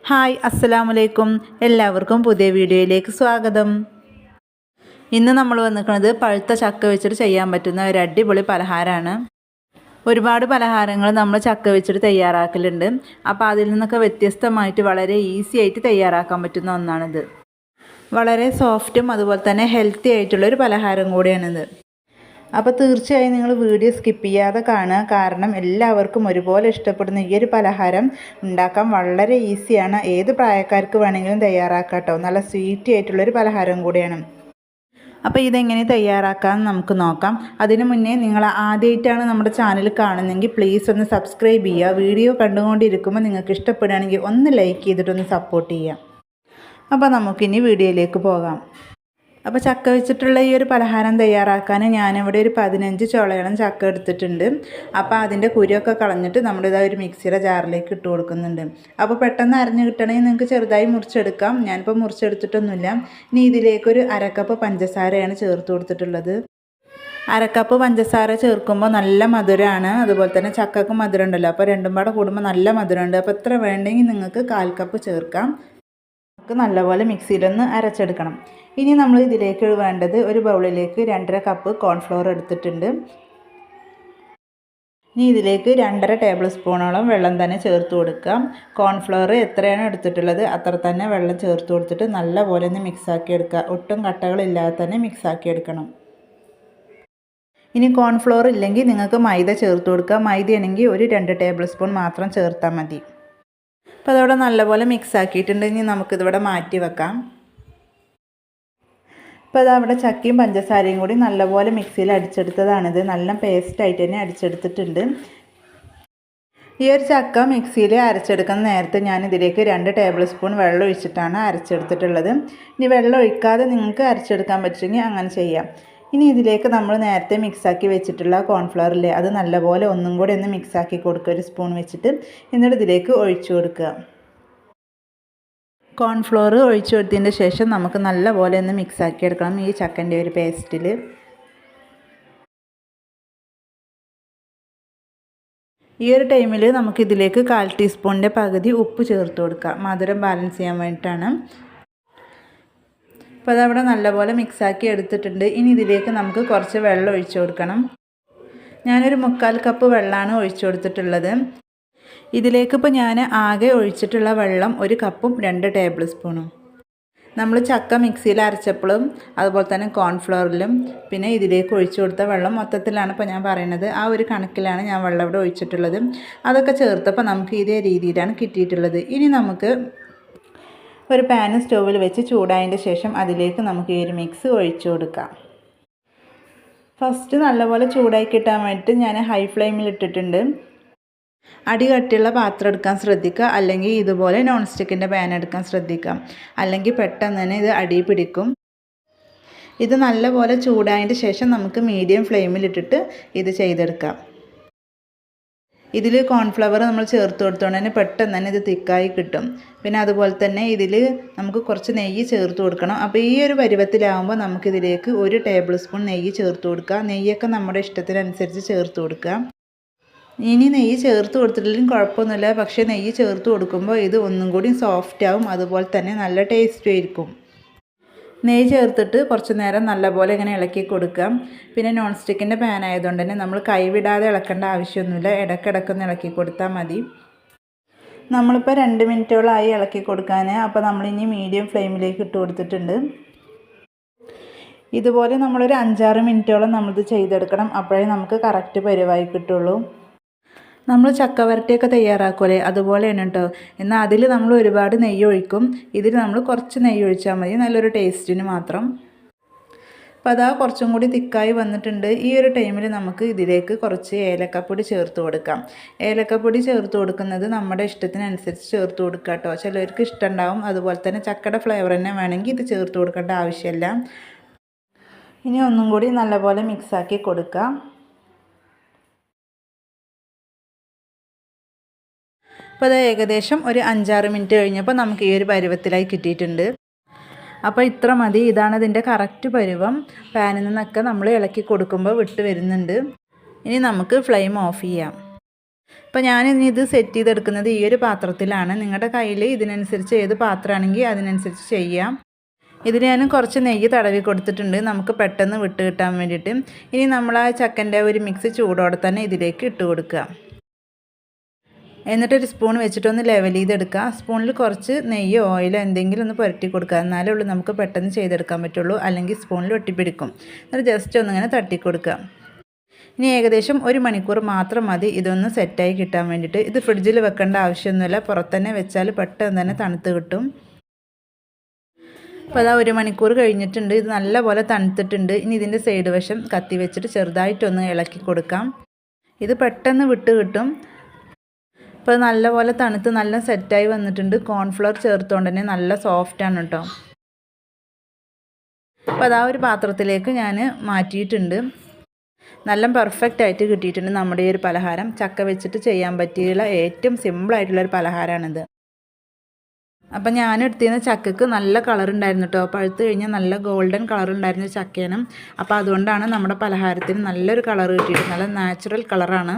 Hi അസ്സലാമലൈക്കും. എല്ലാവർക്കും പുതിയ വീഡിയോയിലേക്ക് സ്വാഗതം. ഇന്ന് നമ്മൾ വന്നിരിക്കുന്നത് പഴുത്ത ചക്ക വെച്ചിട്ട് ചെയ്യാൻ പറ്റുന്ന ഒരു അടിപൊളി പലഹാരമാണ്. ഒരുപാട് പലഹാരങ്ങൾ നമ്മൾ ചക്ക വെച്ചിട്ട് തയ്യാറാക്കലുണ്ട്. അപ്പോൾ അതിൽ നിന്നൊക്കെ വ്യത്യസ്തമായിട്ട് വളരെ ഈസി ആയിട്ട് തയ്യാറാക്കാൻ പറ്റുന്ന ഒന്നാണിത്. വളരെ സോഫ്റ്റും അതുപോലെ തന്നെ ഹെൽത്തി ആയിട്ടുള്ളൊരു പലഹാരം കൂടിയാണിത്. അപ്പോൾ തീർച്ചയായും നിങ്ങൾ വീഡിയോ സ്കിപ്പ് ചെയ്യാതെ കാണുക. കാരണം എല്ലാവർക്കും ഒരുപോലെ ഇഷ്ടപ്പെടുന്ന ഈ ഒരു പലഹാരം ഉണ്ടാക്കാൻ വളരെ ഈസിയാണ്. ഏത് പ്രായക്കാർക്ക് വേണമെങ്കിലും തയ്യാറാക്കാം കേട്ടോ. നല്ല സ്വീറ്റി ആയിട്ടുള്ളൊരു പലഹാരം കൂടിയാണ്. അപ്പോൾ ഇതെങ്ങനെ തയ്യാറാക്കാൻ നമുക്ക് നോക്കാം. അതിനു മുന്നേ നിങ്ങൾ ആദ്യമായിട്ടാണ് നമ്മുടെ ചാനൽ കാണുന്നതെങ്കിൽ പ്ലീസ് ഒന്ന് സബ്സ്ക്രൈബ് ചെയ്യുക. വീഡിയോ കണ്ടുകൊണ്ടിരിക്കുമ്പോൾ നിങ്ങൾക്ക് ഇഷ്ടപ്പെടുകയാണെങ്കിൽ ഒന്ന് ലൈക്ക് ചെയ്തിട്ടൊന്ന് സപ്പോർട്ട് ചെയ്യാം. അപ്പോൾ നമുക്കിനി വീഡിയോയിലേക്ക് പോകാം. അപ്പോൾ ചക്ക വെച്ചിട്ടുള്ള ഈ ഒരു പലഹാരം തയ്യാറാക്കാൻ ഞാനിവിടെ ഒരു 15 ചോളയോളം ചക്ക എടുത്തിട്ടുണ്ട്. അപ്പോൾ അതിൻ്റെ കുരുവൊക്കെ കളഞ്ഞിട്ട് നമ്മളിതാ ഒരു മിക്സിയുടെ ജാറിലേക്ക് ഇട്ട് കൊടുക്കുന്നുണ്ട്. അപ്പോൾ പെട്ടെന്ന് അരഞ്ഞ് കിട്ടണമെങ്കിൽ നിങ്ങൾക്ക് ചെറുതായി മുറിച്ചെടുക്കാം. ഞാനിപ്പോൾ മുറിച്ചെടുത്തിട്ടൊന്നുമില്ല. ഇനി ഇതിലേക്കൊരു അരക്കപ്പ് പഞ്ചസാരയാണ് ചേർത്ത് കൊടുത്തിട്ടുള്ളത്. അരക്കപ്പ് പഞ്ചസാര ചേർക്കുമ്പോൾ നല്ല മധുരമാണ്. അതുപോലെ തന്നെ ചക്കക്ക് മധുരം ഉണ്ടല്ലോ, അപ്പോൾ രണ്ടും പാടെ കൂടുമ്പോൾ നല്ല മധുരമുണ്ട്. അപ്പോൾ ഇത്ര വേണ്ടെങ്കിൽ നിങ്ങൾക്ക് 1/4 കപ്പ് ചേർക്കാം. നമുക്ക് നല്ലപോലെ മിക്സിയിലൊന്ന് അരച്ചെടുക്കണം. ഇനി നമ്മൾ ഇതിലേക്ക് വേണ്ടത് ഒരു ബൗളിലേക്ക് 2.5 കപ്പ് കോൺഫ്ലോർ എടുത്തിട്ടുണ്ട്. ഇനി ഇതിലേക്ക് 2.5 ടേബിൾ സ്പൂണോളം വെള്ളം തന്നെ ചേർത്ത് കൊടുക്കാം. കോൺഫ്ലോർ എത്രയാണ് എടുത്തിട്ടുള്ളത് അത്ര തന്നെ വെള്ളം ചേർത്ത് കൊടുത്തിട്ട് നല്ലപോലെ ഒന്ന് മിക്സാക്കി എടുക്കുക. ഒട്ടും കട്ടകളില്ലാതെ തന്നെ മിക്സാക്കി എടുക്കണം. ഇനി കോൺഫ്ലോർ ഇല്ലെങ്കിൽ നിങ്ങൾക്ക് മൈദ ചേർത്ത് കൊടുക്കുക. മൈദയാണെങ്കിൽ ഒരു 2 ടേബിൾ സ്പൂൺ മാത്രം ചേർത്താൽ മതി. അപ്പോൾ അതവിടെ നല്ലപോലെ മിക്സ് ആക്കിയിട്ടുണ്ട്. ഇനി നമുക്കിതിവിടെ മാറ്റി വെക്കാം. അപ്പോൾ അതവിടെ ചക്കയും പഞ്ചസാരയും കൂടി നല്ലപോലെ മിക്സിയിൽ അടിച്ചെടുത്തതാണിത്. നല്ല പേസ്റ്റായിട്ട് തന്നെ അടിച്ചെടുത്തിട്ടുണ്ട്. ഈ ഒരു ചക്ക മിക്സിയിൽ അരച്ചെടുക്കുന്ന നേരത്തെ ഞാനിതിലേക്ക് 2 ടേബിൾ സ്പൂൺ വെള്ളം ഒഴിച്ചിട്ടാണ് അരച്ചെടുത്തിട്ടുള്ളത്. ഇനി വെള്ളം ഒഴിക്കാതെ നിങ്ങൾക്ക് അരച്ചെടുക്കാൻ പറ്റുമെങ്കിൽ അങ്ങനെ ചെയ്യാം. ഇനി ഇതിലേക്ക് നമ്മൾ നേരത്തെ മിക്സാക്കി വെച്ചിട്ടുള്ള കോൺഫ്ലവറില്ലേ, അത് നല്ലപോലെ ഒന്നും കൂടി ഒന്ന് മിക്സാക്കി കൊടുക്കുക ഒരു സ്പൂൺ വെച്ചിട്ട്. എന്നിട്ട് ഇതിലേക്ക് ഒഴിച്ചു കൊടുക്കുക. കോൺഫ്ലോർ ഒഴിച്ചു കൊടുത്തതിൻ്റെ ശേഷം നമുക്ക് നല്ലപോലെ ഒന്ന് മിക്സാക്കി എടുക്കണം ഈ ചക്കൻ്റെ ഒരു പേസ്റ്റിൽ. ഈ ഒരു ടൈമിൽ നമുക്കിതിലേക്ക് 1/4 ടീസ്പൂണിൻ്റെ പകുതി ഉപ്പ് ചേർത്ത് കൊടുക്കാം. മധുരം ബാലൻസ് ചെയ്യാൻ വേണ്ടിയിട്ടാണ്. അപ്പോൾ അതവിടെ നല്ലപോലെ മിക്സാക്കി എടുത്തിട്ടുണ്ട്. ഇനി ഇതിലേക്ക് നമുക്ക് കുറച്ച് വെള്ളം ഒഴിച്ചു കൊടുക്കണം. ഞാനൊരു 3/4 കപ്പ് വെള്ളമാണ് ഒഴിച്ചു കൊടുത്തിട്ടുള്ളത്. ഇതിലേക്കിപ്പോൾ ഞാൻ ആകെ ഒഴിച്ചിട്ടുള്ള വെള്ളം 1 കപ്പും 2 ടേബിൾ സ്പൂണും. നമ്മൾ ചക്ക മിക്സിയിൽ അരച്ചപ്പോഴും അതുപോലെ തന്നെ കോൺഫ്ലവറിലും പിന്നെ ഇതിലേക്ക് ഒഴിച്ചു കൊടുത്ത വെള്ളം മൊത്തത്തിലാണ് ഇപ്പോൾ ഞാൻ പറയുന്നത്. ആ ഒരു കണക്കിലാണ് ഞാൻ വെള്ളം ഇവിടെ ഒഴിച്ചിട്ടുള്ളത്. അതൊക്കെ ചേർത്തപ്പോൾ നമുക്ക് ഇതേ രീതിയിലാണ് കിട്ടിയിട്ടുള്ളത്. ഇനി നമുക്ക് ഒരു പാൻ സ്റ്റൗവിൽ വെച്ച് ചൂടായതിൻ്റെ ശേഷം അതിലേക്ക് നമുക്ക് ഈ ഒരു മിക്സ് ഒഴിച്ചു കൊടുക്കാം. ഫസ്റ്റ് നല്ലപോലെ ചൂടായി കിട്ടാൻ വേണ്ടിയിട്ട് ഞാൻ ഹൈ ഫ്ലെയിമിൽ ഇട്ടിട്ടുണ്ട്. അടി കട്ടിയുള്ള പാത്രം എടുക്കാൻ ശ്രദ്ധിക്കുക. അല്ലെങ്കിൽ ഇതുപോലെ നോൺ സ്റ്റിക്കിൻ്റെ പാൻ എടുക്കാൻ ശ്രദ്ധിക്കാം. അല്ലെങ്കിൽ പെട്ടെന്ന് തന്നെ ഇത് അടി പിടിക്കും. ഇത് നല്ലപോലെ ചൂടായതിൻ്റെ ശേഷം നമുക്ക് മീഡിയം ഫ്ലെയിമിലിട്ടിട്ട് ഇത് ചെയ്തെടുക്കാം. ഇതിൽ കോൺഫ്ലവർ നമ്മൾ ചേർത്ത് കൊടുത്തുകൊണ്ട് തന്നെ പെട്ടെന്ന് തന്നെ ഇത് തിക്കായി കിട്ടും. പിന്നെ അതുപോലെ തന്നെ ഇതിൽ നമുക്ക് കുറച്ച് നെയ്യ് ചേർത്ത് കൊടുക്കണം. അപ്പോൾ ഈ ഒരു പരുവത്തിലാകുമ്പോൾ നമുക്കിതിലേക്ക് 1 ടേബിൾ സ്പൂൺ നെയ്യ് ചേർത്ത് കൊടുക്കുക. നെയ്യൊക്കെ നമ്മുടെ ഇഷ്ടത്തിനനുസരിച്ച് ചേർത്ത് കൊടുക്കുക. ഇനി നെയ്യ് ചേർത്ത് കൊടുത്തിട്ടില്ലെങ്കിൽ കുഴപ്പമൊന്നുമില്ല. പക്ഷേ നെയ്യ് ചേർത്ത് കൊടുക്കുമ്പോൾ ഇത് ഒന്നും കൂടി സോഫ്റ്റ് ആവും. അതുപോലെ തന്നെ നല്ല ടേസ്റ്റും ആയിരിക്കും. നെയ്യ് ചേർത്തിട്ട് കുറച്ച് നേരം നല്ലപോലെ ഇങ്ങനെ ഇളക്കി കൊടുക്കാം. പിന്നെ നോൺ സ്റ്റിക്കിൻ്റെ പാൻ ആയതുകൊണ്ട് തന്നെ നമ്മൾ കൈവിടാതെ ഇളക്കേണ്ട ആവശ്യമൊന്നുമില്ല. ഇടയ്ക്കിടയ്ക്കൊന്ന് ഇളക്കി കൊടുത്താൽ മതി. നമ്മളിപ്പോൾ 2 മിനിറ്റോളമായി ഇളക്കി കൊടുക്കാൻ. അപ്പോൾ നമ്മളിനി മീഡിയം ഫ്ലെയിമിലേക്ക് ഇട്ട് കൊടുത്തിട്ടുണ്ട്. ഇതുപോലെ നമ്മളൊരു 5-6 മിനിറ്റോളം നമ്മളിത് ചെയ്തെടുക്കണം. അപ്പോഴേ നമുക്ക് കറക്റ്റ് പരുവായി കിട്ടുള്ളൂ. നമ്മൾ ചക്ക വരട്ടിയൊക്കെ തയ്യാറാക്കുമല്ലേ, അതുപോലെയാണ് കേട്ടോ. എന്നാൽ അതിൽ നമ്മൾ ഒരുപാട് നെയ്യ് ഒഴിക്കും. ഇതിൽ നമ്മൾ കുറച്ച് നെയ്യ് ഒഴിച്ചാൽ മതി, നല്ലൊരു ടേസ്റ്റിന് മാത്രം. അപ്പോൾ അതാ കുറച്ചും കൂടി തിക്കായി വന്നിട്ടുണ്ട്. ഈ ഒരു ടൈമിൽ നമുക്ക് ഇതിലേക്ക് കുറച്ച് ഏലക്കപ്പൊടി ചേർത്ത് കൊടുക്കാം. ഏലക്കപ്പൊടി ചേർത്ത് കൊടുക്കുന്നത് നമ്മുടെ ഇഷ്ടത്തിനനുസരിച്ച് ചേർത്ത് കൊടുക്കുക കേട്ടോ. ചിലർക്ക് ഇഷ്ടമുണ്ടാവും. അതുപോലെ തന്നെ ചക്കയുടെ ഫ്ലേവർ തന്നെ വേണമെങ്കിൽ ഇത് ചേർത്ത് കൊടുക്കേണ്ട ആവശ്യമില്ല. ഇനി ഒന്നും കൂടി നല്ലപോലെ മിക്സാക്കി കൊടുക്കാം. അപ്പോൾ അത് ഏകദേശം ഒരു 5-6 മിനിറ്റ് കഴിഞ്ഞപ്പോൾ നമുക്ക് ഈ ഒരു പരുവത്തിലായി കിട്ടിയിട്ടുണ്ട്. അപ്പോൾ ഇത്ര മതി. ഇതാണ് ഇതിൻ്റെ കറക്റ്റ് പരുവം. പാനിൽ നിന്നൊക്കെ നമ്മൾ ഇളക്കി കൊടുക്കുമ്പോൾ വിട്ട് വരുന്നുണ്ട്. ഇനി നമുക്ക് ഫ്ലെയിം ഓഫ് ചെയ്യാം. അപ്പോൾ ഞാനിനി ഇത് സെറ്റ് ചെയ്തെടുക്കുന്നത് ഈ ഒരു പാത്രത്തിലാണ്. നിങ്ങളുടെ കയ്യിൽ ഇതിനനുസരിച്ച് ഏത് പാത്രമാണെങ്കിൽ അതിനനുസരിച്ച് ചെയ്യാം. ഇതിൽ ഞാൻ കുറച്ച് നെയ്യ് തടവി കൊടുത്തിട്ടുണ്ട് നമുക്ക് പെട്ടെന്ന് വിട്ട് കിട്ടാൻ വേണ്ടിയിട്ട്. ഇനി നമ്മൾ ആ ചക്കൻ്റെ ഒരു മിക്സ് ചൂടോടെ തന്നെ ഇതിലേക്ക് ഇട്ട് കൊടുക്കുക. എന്നിട്ടൊരു സ്പൂൺ വെച്ചിട്ടൊന്ന് ലെവൽ ചെയ്തെടുക്കുക. സ്പൂണിൽ കുറച്ച് നെയ്യോ ഓയിലോ എന്തെങ്കിലും ഒന്ന് പുരട്ടി കൊടുക്കുക. എന്നാലേ ഉള്ളൂ നമുക്ക് പെട്ടെന്ന് ചെയ്തെടുക്കാൻ പറ്റുള്ളൂ, അല്ലെങ്കിൽ സ്പൂണിൽ ഒട്ടിപ്പിടിക്കും. എന്നിട്ട് ജസ്റ്റ് ഒന്നിങ്ങനെ തട്ടി കൊടുക്കുക. ഇനി ഏകദേശം 1 മണിക്കൂർ മാത്രം മതി ഇതൊന്ന് സെറ്റായി കിട്ടാൻ വേണ്ടിയിട്ട്. ഇത് ഫ്രിഡ്ജിൽ വെക്കേണ്ട ആവശ്യമൊന്നുമില്ല, പുറത്തുതന്നെ വെച്ചാൽ പെട്ടെന്ന് തന്നെ തണുത്ത് കിട്ടും. അപ്പോൾ അതാ 1 മണിക്കൂർ കഴിഞ്ഞിട്ടുണ്ട്. ഇത് നല്ലപോലെ തണുത്തിട്ടുണ്ട്. ഇനി ഇതിൻ്റെ സൈഡ് വശം കത്തി വെച്ചിട്ട് ചെറുതായിട്ടൊന്ന് ഇളക്കി കൊടുക്കാം. ഇത് പെട്ടെന്ന് വിട്ട് കിട്ടും. അപ്പോൾ നല്ലപോലെ തണുത്ത് നല്ല സെറ്റായി വന്നിട്ടുണ്ട്. കോൺഫ്ലവർ ചേർത്തുകൊണ്ട് തന്നെ നല്ല സോഫ്റ്റാണ് കേട്ടോ. അപ്പോൾ അതാ ഒരു പാത്രത്തിലേക്ക് ഞാൻ മാറ്റിയിട്ടുണ്ട്. നല്ല പെർഫെക്റ്റ് ആയിട്ട് കിട്ടിയിട്ടുണ്ട് നമ്മുടെ ഈ ഒരു പലഹാരം. ചക്ക വെച്ചിട്ട് ചെയ്യാൻ പറ്റിയുള്ള ഏറ്റവും സിമ്പിളായിട്ടുള്ളൊരു പലഹാരമാണിത്. അപ്പം ഞാൻ എടുത്തിരുന്ന ചക്കക്ക് നല്ല കളർ ഉണ്ടായിരുന്നു കേട്ടോ. പഴുത്ത് കഴിഞ്ഞാൽ നല്ല ഗോൾഡൻ കളർ ഉണ്ടായിരുന്ന ചക്കേനും. അപ്പോൾ അതുകൊണ്ടാണ് നമ്മുടെ പലഹാരത്തിന് നല്ലൊരു കളർ കിട്ടിയിട്ട്, നല്ല നാച്ചുറൽ കളറാണ്.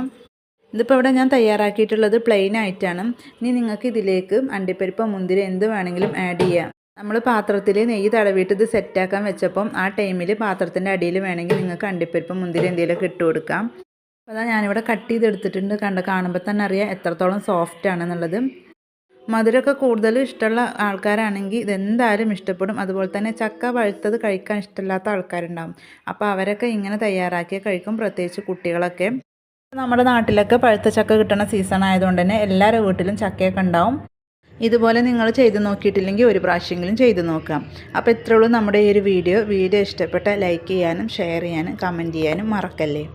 ഇതിപ്പോൾ ഇവിടെ ഞാൻ തയ്യാറാക്കിയിട്ടുള്ളത് പ്ലെയിൻ ആയിട്ടാണ്. ഇനി നിങ്ങൾക്ക് ഇതിലേക്ക് അണ്ടിപ്പരിപ്പ് മുന്തിരി എന്ത് വേണമെങ്കിലും ആഡ് ചെയ്യാം. നമ്മൾ പാത്രത്തിൽ നെയ്യ് തടവിയിട്ട് ഇത് സെറ്റാക്കാൻ വെച്ചപ്പം ആ ടൈമിൽ പാത്രത്തിൻ്റെ അടിയിൽ വേണമെങ്കിൽ നിങ്ങൾക്ക് അണ്ടിപ്പരിപ്പ് മുന്തിരി എന്തെങ്കിലുമൊക്കെ ഇട്ട് കൊടുക്കാം. അപ്പോൾ അതാ ഞാനിവിടെ കട്ട് ചെയ്തെടുത്തിട്ടുണ്ട്. കാണുമ്പോൾ തന്നെ അറിയാം എത്രത്തോളം സോഫ്റ്റ് ആണെന്നുള്ളത്. മധുരമൊക്കെ കൂടുതൽ ഇഷ്ടമുള്ള ആൾക്കാരാണെങ്കിൽ ഇതെന്തായാലും ഇഷ്ടപ്പെടും. അതുപോലെ തന്നെ ചക്ക പഴുത്തത് കഴിക്കാൻ ഇഷ്ടമില്ലാത്ത ആൾക്കാരുണ്ടാകും. അപ്പോൾ അവരൊക്കെ ഇങ്ങനെ തയ്യാറാക്കിയ കഴിക്കും, പ്രത്യേകിച്ച് കുട്ടികളൊക്കെ. നമ്മുടെ നാട്ടിലൊക്കെ പഴുത്ത ചക്ക കിട്ടുന്ന സീസൺ ആയതുകൊണ്ട് തന്നെ എല്ലാവരുടെ വീട്ടിലും ചക്കയൊക്കെ ഉണ്ടാവും. ഇതുപോലെ നിങ്ങൾ ചെയ്ത് നോക്കിയിട്ടില്ലെങ്കിൽ ഒരു പ്രാവശ്യമെങ്കിലും ചെയ്ത് നോക്കാം. അപ്പോൾ ഇത്രയുള്ളൂ നമ്മുടെ ഈ ഒരു വീഡിയോ ഇഷ്ടപ്പെട്ട ലൈക്ക് ചെയ്യാനും ഷെയർ ചെയ്യാനും കമൻറ്റ് ചെയ്യാനും മറക്കല്ലേ.